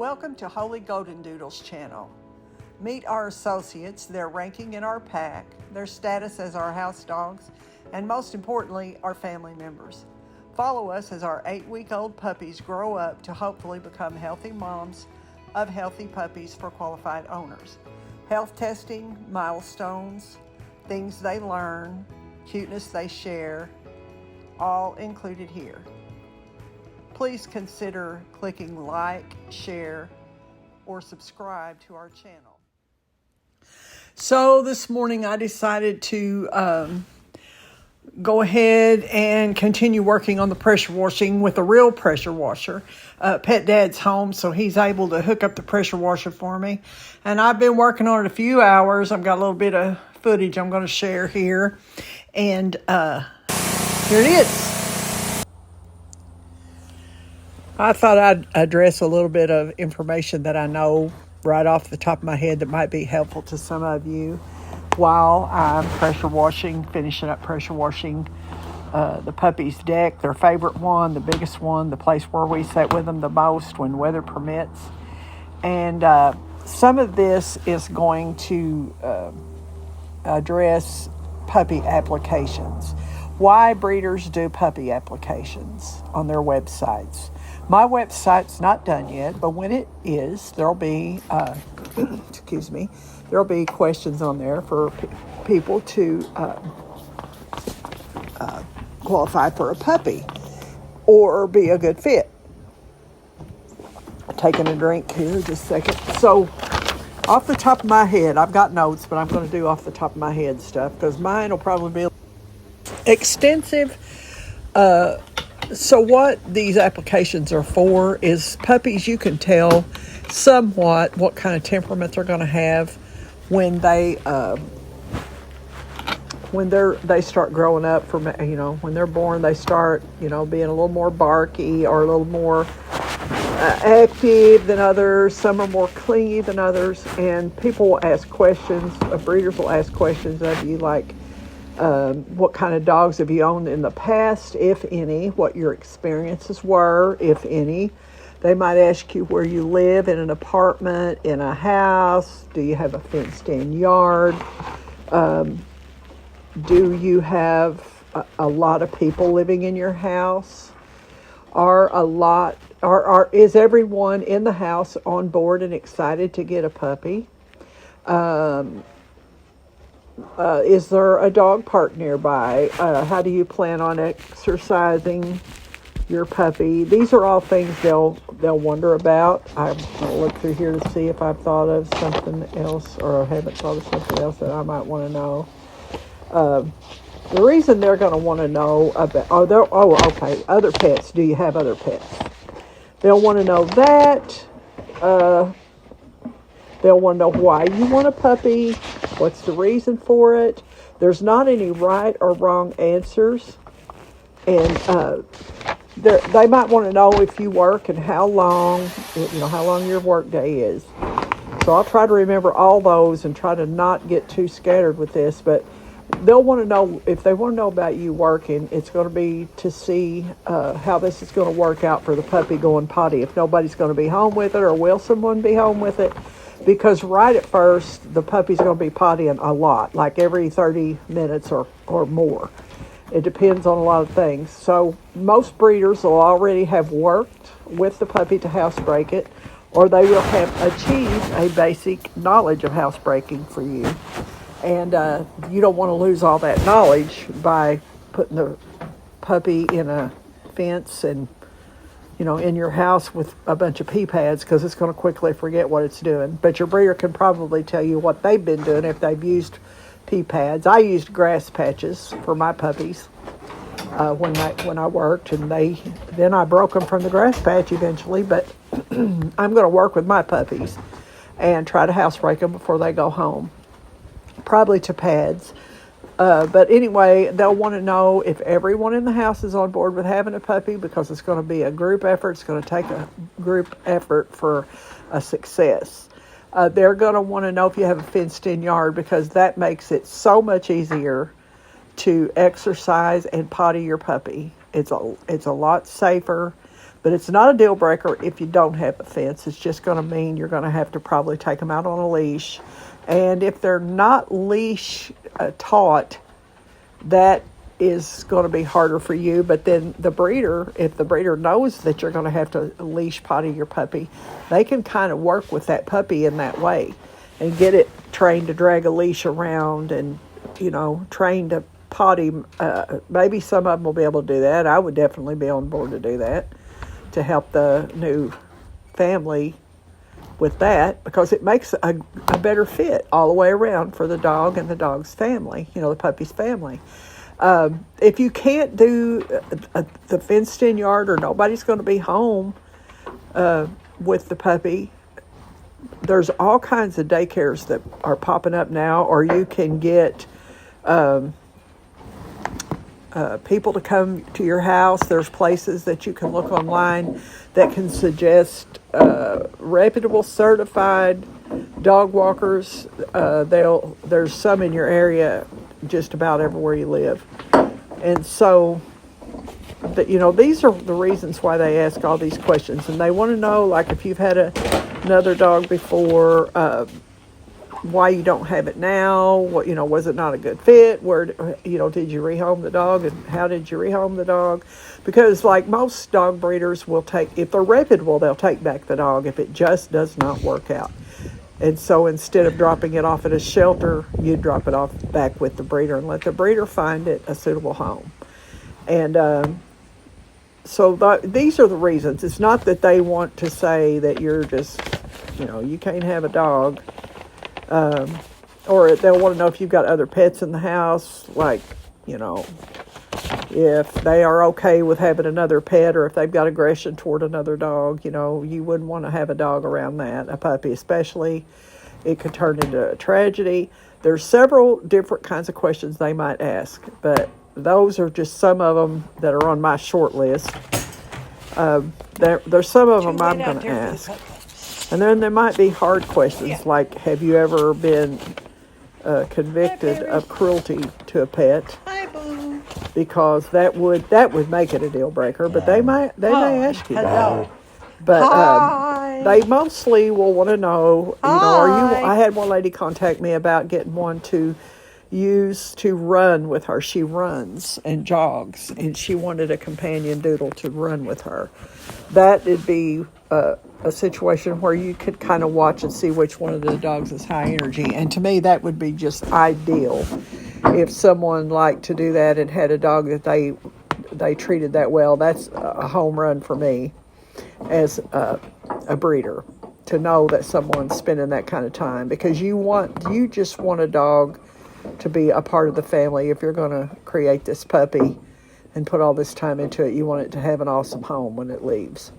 Welcome to Holy Golden Doodles channel. Meet our associates, their ranking in our pack, their status as our house dogs, and most importantly, our family members. Follow us as our 8-week-old puppies grow up to hopefully become healthy moms of healthy puppies for qualified owners. Health testing, milestones, things they learn, cuteness they share, all included here. Please consider clicking like, share, or subscribe to our channel. So this morning I decided to go ahead and continue working on the pressure washing with a real pressure washer. Pet Dad's home, so he's able to hook up the pressure washer for me. And I've been working on it a few hours. I've got a little bit of footage I'm going to share here. And here it is. I thought I'd address a little bit of information that I know right off the top of my head that might be helpful to some of you while I'm finishing up pressure washing the puppy's deck, their favorite one, the biggest one, the place where we sit with them the most when weather permits. And some of this is going to address puppy applications. Why breeders do puppy applications on their websites. My website's not done yet, but when it is, there'll be, there'll be questions on there for people to qualify for a puppy or be a good fit. Taking a drink here, just a second. So, off the top of my head, I've got notes, but I'm going to do off the top of my head stuff because mine will probably be extensive. So what these applications are for is puppies. You can tell somewhat what kind of temperament they're going to have when they start growing up. From when they're born, they start being a little more barky or a little more active than others. Some are more clingy than others, and people will ask questions. Breeders will ask questions of you like, what kind of dogs have you owned in the past, if any, what your experiences were, if any. They might ask you where you live, in an apartment, in a house. Do you have a fenced-in yard? Do you have a lot of people living in your house? Is everyone in the house on board and excited to get a puppy? Is there a dog park nearby? How do you plan on exercising your puppy? These are all things they'll wonder about. I'm going to look through here to see if I've thought of something else or haven't thought of something else that I might want to know. The reason they're going to want to know about other pets. Do you have other pets? They'll want to know that. They'll want to know why you want a puppy. What's the reason for it? There's not any right or wrong answers. And they might want to know if you work and how long your work day is. So I'll try to remember all those and try to not get too scattered with this. But they'll want to know, if they want to know about you working, it's going to be to see how this is going to work out for the puppy going potty. If nobody's going to be home with it, or will someone be home with it? Because right at first, the puppy's going to be pottying a lot, like every 30 minutes or more. It depends on a lot of things. So most breeders will already have worked with the puppy to housebreak it, or they will have achieved a basic knowledge of housebreaking for you. And you don't want to lose all that knowledge by putting the puppy in a fence and in your house with a bunch of pee pads, because it's going to quickly forget what it's doing. But your breeder can probably tell you what they've been doing if they've used pee pads. I used grass patches for my puppies when I worked, and then I broke them from the grass patch eventually. But I'm going to work with my puppies and try to housebreak them before they go home, probably to pads. But anyway, they'll want to know if everyone in the house is on board with having a puppy, because it's going to be a group effort. It's going to take a group effort for a success. They're going to want to know if you have a fenced-in yard, because that makes it so much easier to exercise and potty your puppy. It's a lot safer. But it's not a deal breaker if you don't have a fence. It's just going to mean you're going to have to probably take them out on a leash. And if they're not leash taught, that is going to be harder for you. But then the breeder, if the breeder knows that you're going to have to leash potty your puppy, they can kind of work with that puppy in that way and get it trained to drag a leash around and, trained to potty. Maybe some of them will be able to do that. I would definitely be on board to do that, to help the new family with that, because it makes a better fit all the way around for the dog and the dog's family, the puppy's family. If you can't do the fenced-in yard, or nobody's going to be home with the puppy, there's all kinds of daycares that are popping up now, or you can get people to come to your house. There's places that you can look online that can suggest reputable, certified dog walkers. There's some in your area, just about everywhere you live. And so, these are the reasons why they ask all these questions. And they want to know, like, if you've had another dog before, why you don't have it now, was it not a good fit, where, did you rehome the dog, and how did you rehome the dog? Because, like, most dog breeders will if they're reputable, they'll take back the dog if it just does not work out. And so instead of dropping it off at a shelter, you drop it off back with the breeder and let the breeder find it a suitable home. And so these are the reasons. It's not that they want to say that you're just, you can't have a dog. Or they'll want to know if you've got other pets in the house, like, if they are okay with having another pet, or if they've got aggression toward another dog. You wouldn't want to have a dog around that, a puppy especially. It could turn into a tragedy. There's several different kinds of questions they might ask, but those are just some of them that are on my short list. There's some of them I'm going to ask. And then there might be hard questions, like, have you ever been convicted of cruelty to a pet? Hi, Boo. Because that would make it a deal breaker. But they may ask you that. But they mostly will want to know, I had one lady contact me about getting one to use to run with her. She runs and jogs, and she wanted a companion doodle to run with her. That would be a situation where you could kind of watch and see which one of the dogs is high energy. And to me, that would be just ideal if someone liked to do that and had a dog that they treated that well. That's a home run for me as a breeder, to know that someone's spending that kind of time, because you just want a dog to be a part of the family. If you're going to create this puppy and put all this time into it, you want it to have an awesome home when it leaves.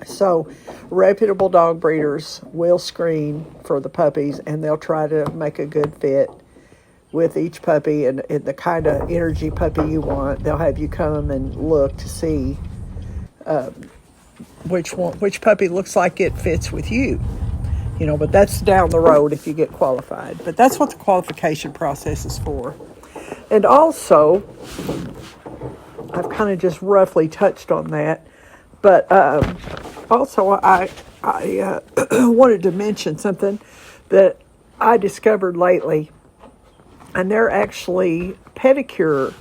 So reputable dog breeders will screen for the puppies, and they'll try to make a good fit with each puppy and the kind of energy puppy you want. They'll have you come and look to see which puppy looks like it fits with you. But that's down the road if you get qualified. But that's what the qualification process is for. And also, I've kind of just roughly touched on that, but also I wanted to mention something that I discovered lately. And they're actually pedicure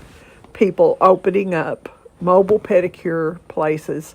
people opening up mobile pedicure places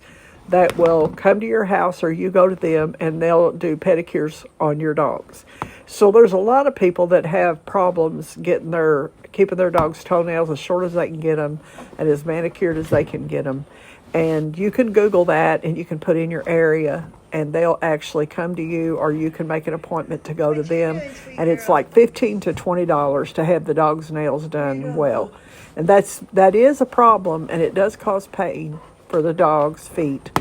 that will come to your house, or you go to them, and they'll do pedicures on your dogs. So there's a lot of people that have problems keeping their dog's toenails as short as they can get them and as manicured as they can get them. And you can Google that, and you can put in your area, and they'll actually come to you, or you can make an appointment to go to them. And it's like $15 to $20 to have the dog's nails done well. And that is a problem, and it does cause pain for the dog's feet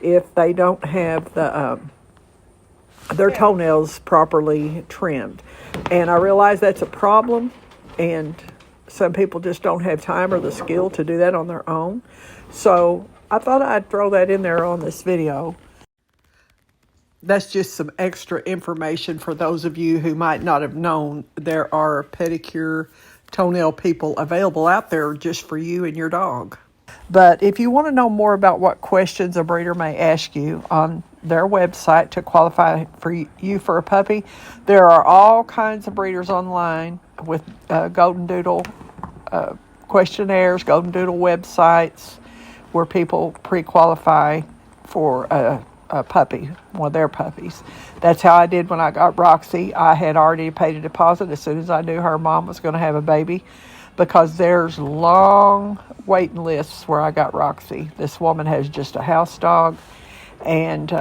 if they don't have their toenails properly trimmed. And I realize that's a problem, and some people just don't have time or the skill to do that on their own. So I thought I'd throw that in there on this video. That's just some extra information for those of you who might not have known there are pedicure toenail people available out there just for you and your dog. But if you want to know more about what questions a breeder may ask you on their website to qualify for you for a puppy, there are all kinds of breeders online with golden doodle questionnaires, golden doodle websites where people pre-qualify for a puppy, one of their puppies. That's how I did when I got Roxie. I had already paid a deposit as soon as I knew her mom was going to have a baby, because there's long waiting lists where I got Roxie. This woman has just a house dog, and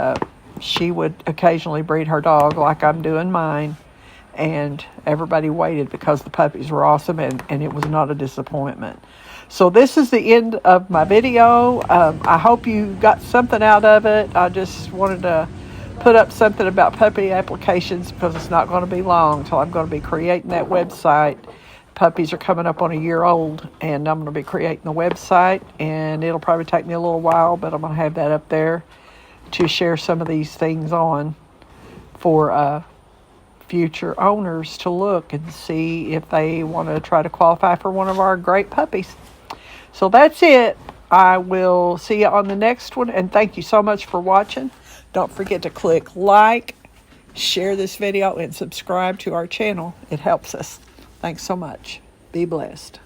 she would occasionally breed her dog like I'm doing mine, and everybody waited because the puppies were awesome, and it was not a disappointment. So this is the end of my video. I hope you got something out of it. I just wanted to put up something about puppy applications because it's not going to be long until I'm going to be creating that website. Puppies are coming up on a year old, and I'm going to be creating the website, and it'll probably take me a little while, but I'm going to have that up there to share some of these things on for future owners to look and see if they want to try to qualify for one of our great puppies. So that's it. I will see you on the next one, and thank you so much for watching. Don't forget to click like, share this video, and subscribe to our channel. It helps us. Thanks so much. Be blessed.